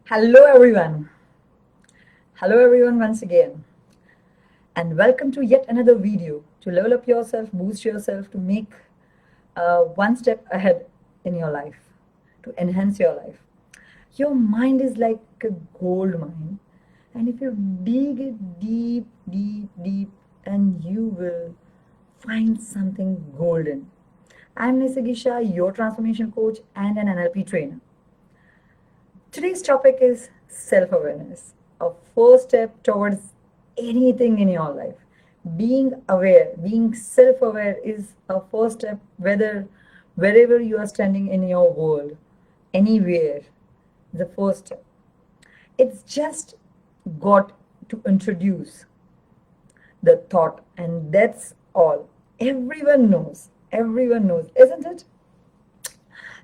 Hello, everyone. Hello, everyone, once again. And welcome to yet another video to level up yourself, boost yourself, to make one step ahead in your life, to enhance your life. Your mind is like a gold mine. And if you dig it deep, deep, deep, and you will find something golden. I'm Naisargi Shah, your transformation coach and an NLP trainer. Today's topic is self awareness, a first step towards anything in your life. Being aware, being self aware is a first step, wherever you are standing in your world, anywhere, the first step. It's just got to introduce the thought, and that's all. Everyone knows, isn't it?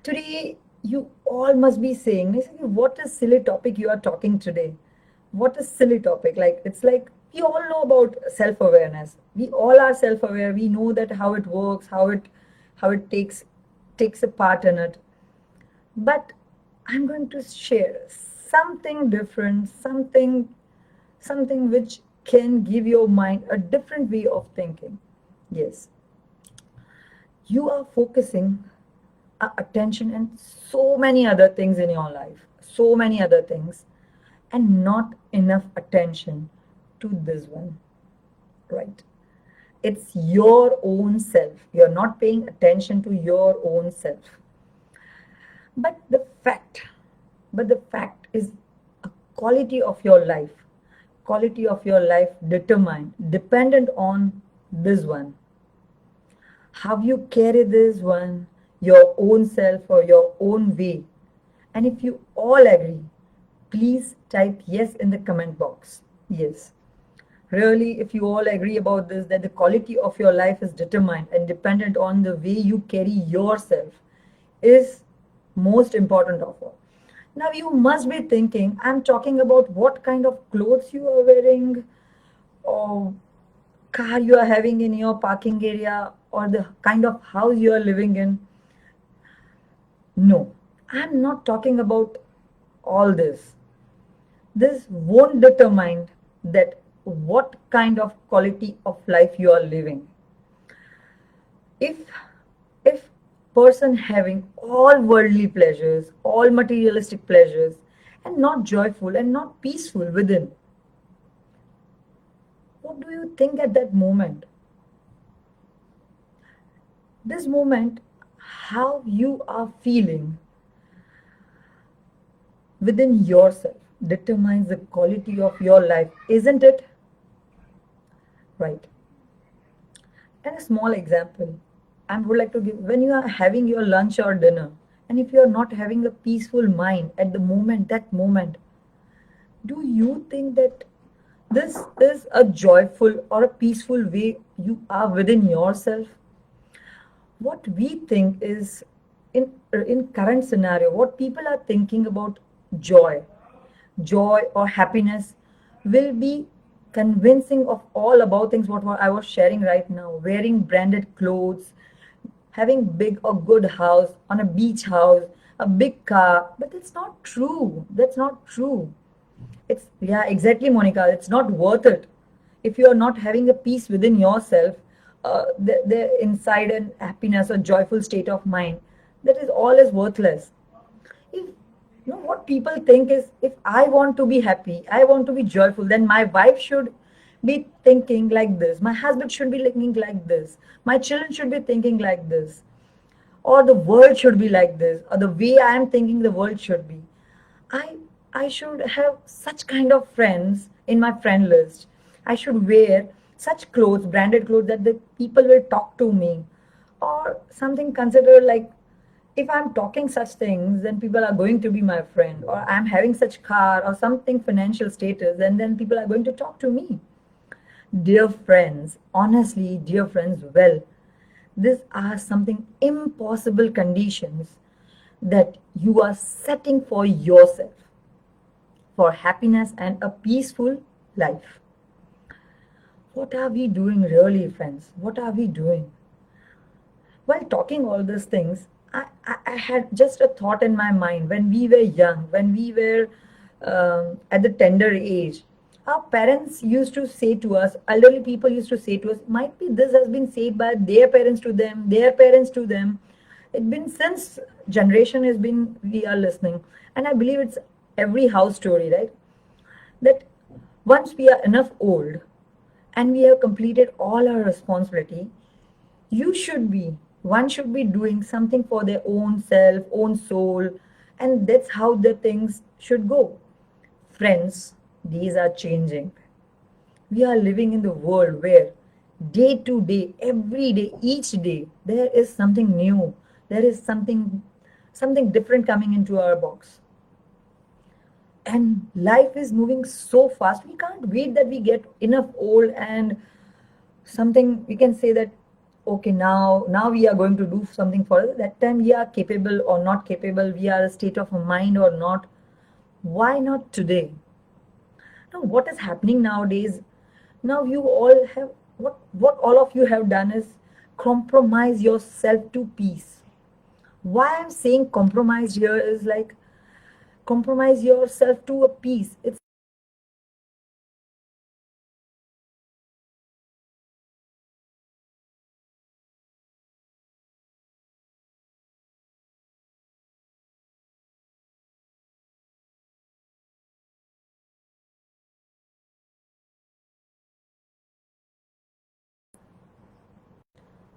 Today, you all must be saying, "Nisaki, what a silly topic you are talking today. What a silly topic." It's like we all know about self-awareness. We all are self-aware. We know that how it works, how it takes a part in it. But I'm going to share something different, something which can give your mind a different way of thinking. Yes, you are focusing attention and so many other things in your life, so many other things, and not enough attention to this one, right? It's your own self. You're not paying attention to your own self. But the fact, but the fact is a quality of your life determined, dependent on this one. How you carry this one, your own self or your own way. And if you all agree, please type yes in the comment box. Yes. Really, if you all agree about this, that the quality of your life is determined and dependent on the way you carry yourself, is most important of all. Now, you must be thinking, I'm talking about what kind of clothes you are wearing, or car you are having in your parking area, or the kind of house you are living in. No, I'm not talking about all this. This won't determine that what kind of quality of life you are living. If if person having all worldly pleasures, all materialistic pleasures, and not joyful and not peaceful within, what do you think at that moment? This moment, how you are feeling within yourself determines the quality of your life, isn't it? Right. And a small example I would like to give, when you are having your lunch or dinner, and if you are not having a peaceful mind at the moment, that moment, do you think that this is a joyful or a peaceful way you are within yourself? What we think is, in current scenario, what people are thinking about joy, joy or happiness, will be convincing of all about things what I was sharing right now. Wearing branded clothes, having big or good house on a beach house, a big car. But that's not true. That's not true. It's, yeah, exactly, Monica. It's not worth it if you are not having a peace within yourself, the inside and happiness or joyful state of mind. That is all is worthless. If you know what people think is, if I want to be happy, I want to be joyful, then my wife should be thinking like this. My husband should be thinking like this. My children should be thinking like this, or the world should be like this, or the way I am thinking the world should be. I I should have such kind of friends in my friend list. I should wear such clothes, branded clothes, that the people will talk to me. Or something considered like, if I'm talking such things, then people are going to be my friend. Or I'm having such car or something financial status, and then people are going to talk to me. Dear friends, honestly, dear friends, well, these are something impossible conditions that you are setting for yourself, for happiness and a peaceful life. What are we doing really, friends? What are we doing? While talking all these things, I had just a thought in my mind when we were young, when we were at the tender age. Our parents used to say to us, elderly people used to say to us, might be this has been said by their parents to them, their parents to them. It's been since generation has been we are listening, and I believe it's every house story, right? That once we are enough old and we have completed all our responsibility, you should be one should be doing something for their own self, own soul, and that's how the things should go. Friends, these are changing. We are living in the world where day to day, every day, each day, there is something new. There is something different coming into our box. And life is moving so fast. We can't wait that we get enough old and something we can say that okay, now we are going to do something for us. That time we are capable or not capable, we are a state of mind or not. Why not today? Now what is happening nowadays, now you all have what all of you have done is compromise yourself to peace. Why I'm saying compromise here is like compromise yourself to a peace. It's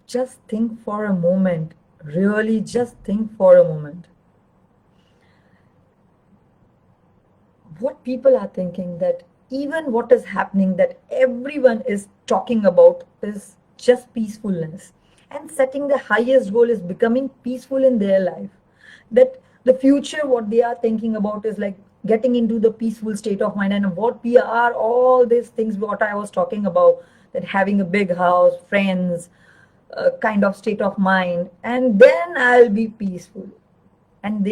just think for a moment, really just think for a moment. What people are thinking that even what is happening that everyone is talking about is just peacefulness, and setting the highest goal is becoming peaceful in their life. That the future what they are thinking about is like getting into the peaceful state of mind, and what we are all these things what I was talking about, that having a big house, friends, kind of state of mind, and then I'll be peaceful. And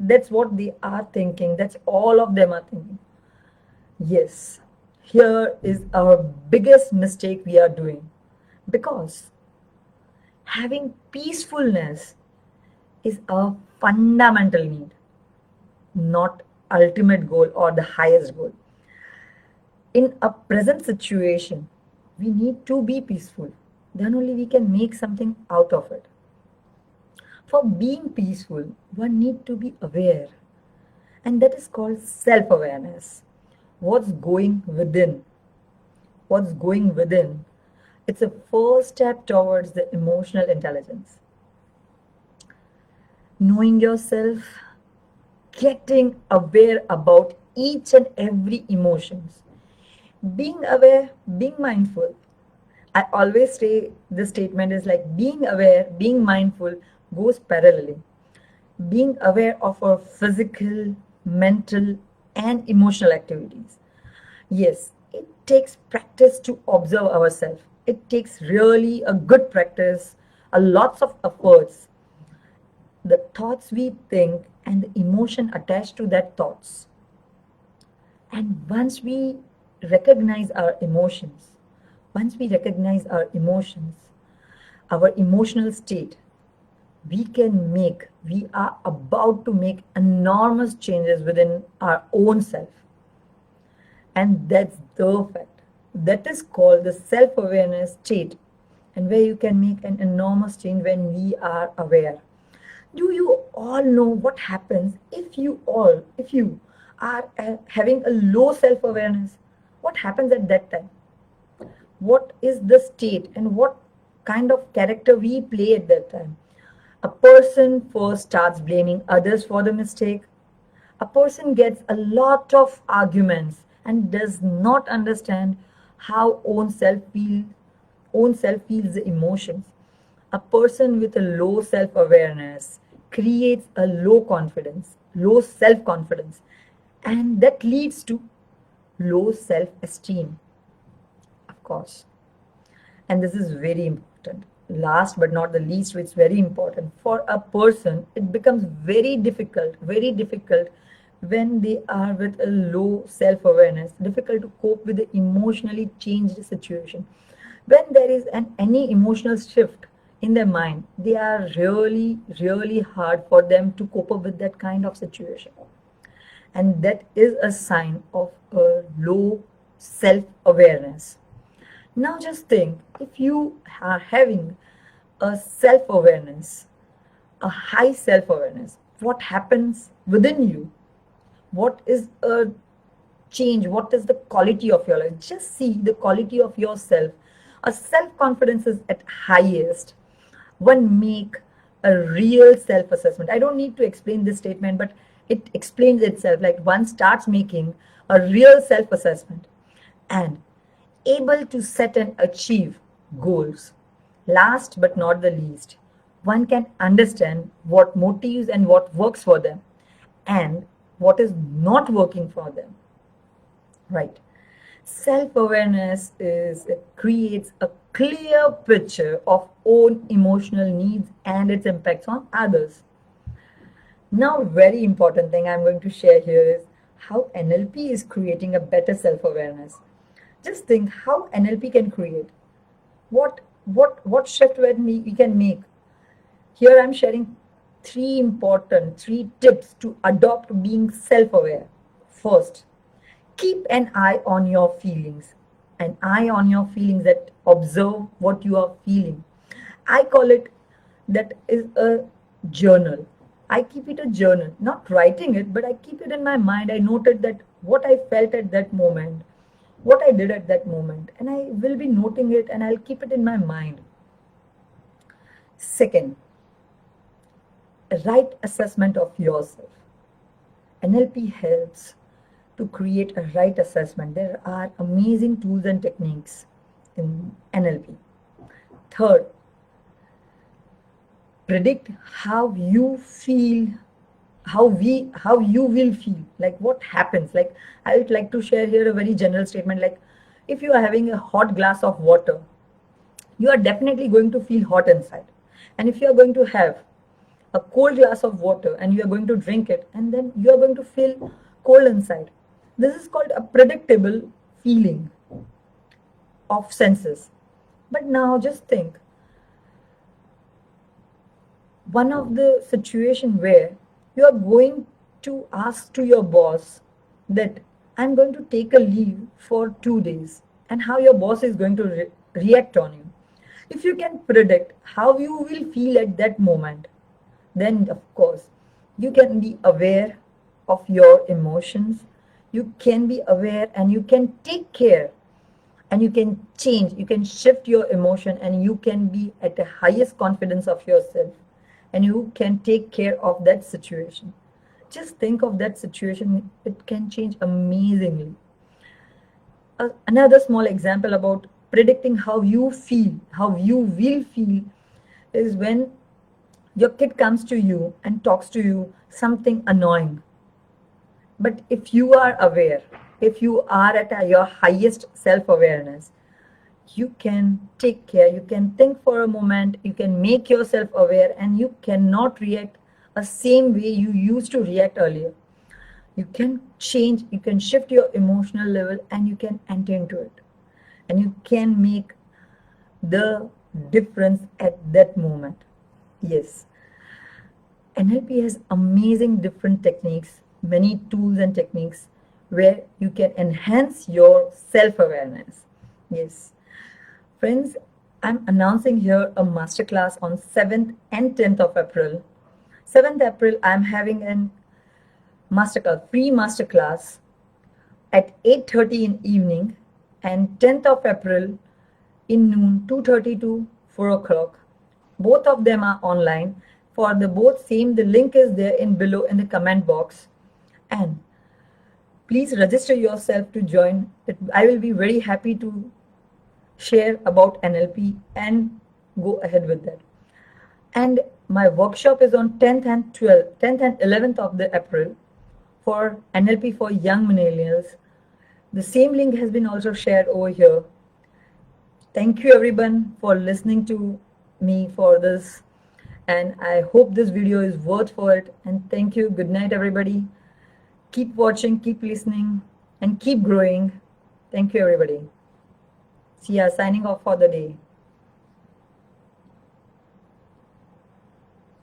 that's what they are thinking, that's all of them are thinking. Yes, here is our biggest mistake we are doing, because having peacefulness is a fundamental need, not ultimate goal or the highest goal. In a present situation, we need to be peaceful, then only we can make something out of it. For being peaceful, one need to be aware, and that is called self-awareness. What's going within? What's going within? It's a first step towards the emotional intelligence. Knowing yourself, getting aware about each and every emotions, being aware, being mindful. I always say this statement is like being aware, being mindful goes parallelly. Being aware of our physical, mental, and emotional activities. Yes, it takes practice to observe ourselves. It takes really a good practice, a lots of efforts. The thoughts we think and the emotion attached to that thoughts. And once we recognize our emotions, our emotional state, we are about to make enormous changes within our own self. And that's the fact. That is called the self awareness state, and where you can make an enormous change when we are aware. Do you all know what happens if you are having a low self awareness? What happens at that time? What is the state and what kind of character we play at that time? A person first starts blaming others for the mistake. A person gets a lot of arguments and does not understand how own self feels the emotions. A person with a low self awareness creates a low self confidence, and that leads to low self esteem, of course. And this is very important. Last but not the least, it's very important for a person. It becomes very difficult when they are with a low self-awareness, difficult to cope with the emotionally changed situation. When there is any emotional shift in their mind, they are really hard for them to cope up with that kind of situation. and that is a sign of a low self-awareness. Now just think, if you are having a self-awareness, a high self-awareness, what happens within you? What is a change? What is the quality of your life? Just see the quality of yourself. A self-confidence is at highest. One make a real self-assessment. I don't need to explain this statement, but it explains itself. Like one starts making a real self-assessment and able to set and achieve goals. Last but not the least, one can understand what motives and what works for them and what is not working for them. Right. Self-awareness is it creates a clear picture of own emotional needs and its impacts on others. Now, very important thing I'm going to share here is how NLP is creating a better self-awareness. Just think how NLP can create. What shift we can make. Here I'm sharing three tips to adopt being self-aware. First, keep an eye on your feelings. An eye on your feelings, that observe what you are feeling. I call it, that is a journal. I keep it a journal, not writing it, but I keep it in my mind. I noted that what I felt at that moment, what I did at that moment, and I will be noting it and I'll keep it in my mind. Second, right assessment of yourself. NLP helps to create a right assessment. There are amazing tools and techniques in NLP. Third, predict how you feel, how you will feel, like what happens. Like I would like to share here a very general statement, like if you are having a hot glass of water, you are definitely going to feel hot inside. And if you are going to have a cold glass of water and you are going to drink it, and then you are going to feel cold inside. This is called a predictable feeling of senses. But now just think, one of the situation where you are going to ask to your boss that I'm going to take a leave for 2 days, and how your boss is going to react on you. If you can predict how you will feel at that moment, then of course you can be aware of your emotions, you can be aware and you can take care, and you can change, you can shift your emotion, and you can be at the highest confidence of yourself, and you can take care of that situation. Just think of that situation, it can change amazingly. Another small example about predicting how you feel, how you will feel, is when your kid comes to you and talks to you something annoying. But if you are aware, if you are at your highest self-awareness, you can take care, you can think for a moment, you can make yourself aware, and you cannot react the same way you used to react earlier. You can change, you can shift your emotional level, and you can enter into it. And you can make the difference at that moment. Yes. NLP has amazing different techniques, many tools and techniques where you can enhance your self-awareness. Yes. Friends, I'm announcing here a masterclass on 7th and 10th of April. 7th April, I'm having a masterclass, free masterclass at 8:30 in evening, and 10th of April in noon, 2:30 to 4 o'clock. Both of them are online. For the both same, the link is there in below in the comment box. And please register yourself to join. I will be very happy to share about NLP and go ahead with that. And my workshop is on 10th and 12th, 10th and 11th of the April for NLP for young millennials. The same link has been also shared over here. Thank you everyone for listening to me for this, and I hope this video is worth for it. And thank you. Good night everybody. Keep watching, keep listening, and keep growing. Thank you everybody. See ya, signing off for the day.